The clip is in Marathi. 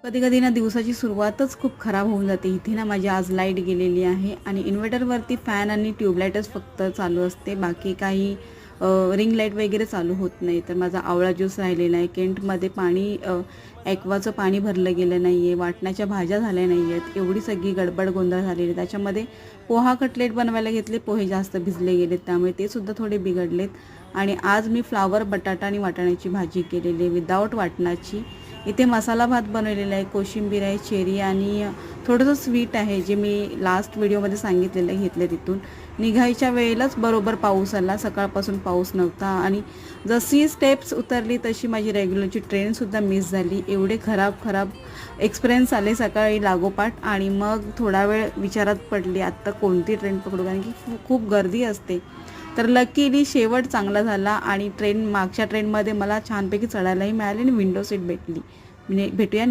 कधी-कधी ना दिवसाची सुरुवातच खूप खराब होऊन जाते. इथे ना माझी आज लाईट गेलेली आहे आणि इन्व्हर्टरवरती फॅन आणि ट्यूबलाईटच फक्त चालू असते. बाकी काही रिंग लाईट वगैरे चालू होत नाही. तर माझा आवळा ज्यूस राहिलेला आहे. केंटमध्ये पाणी ॲक्वाचं पाणी भरलं गेलं नाही आहे. वाटणाच्या भाज्या झाल्या नाही आहेत. एवढी सगळी गडबड गोंधळ झालेली आहे. त्याच्यामध्ये पोहा कटलेट बनवायला घेतले. पोहे जास्त भिजले गेलेत त्यामुळे ते सुद्धा थोडे बिघडलेत. आणि आज मी फ्लावर, बटाटा आणि वाटाण्याची भाजी केलेली आहे विदाऊट वाटणाची. इथे मसाला भात बनवलेला आहे, कोशिंबीर आहे, चेरी आणि थोडंसं स्वीट आहे जे मी लास्ट व्हिडिओमध्ये सांगितलेलं आहे घेतलं तिथून. निघायच्या वेळेलाच बरोबर पाऊस आला. सकाळपासून पाऊस नव्हता आणि जशी स्टेप्स उतरली तशी माझी रेग्युलरची ट्रेनसुद्धा मिस झाली. एवढे खराब एक्सपिरियन्स आले सकाळी लागोपाठ आणि मग थोडा वेळ विचारात पडली आत्ता कोणती ट्रेन पकडू, कारण की खूप गर्दी असते. तर लकीली शेवट चांगला झाला आणि मागच्या ट्रेनमध्ये मला छानपैकी चढायलाही मिळाली आणि विंडो सीट भेटली. भेटूया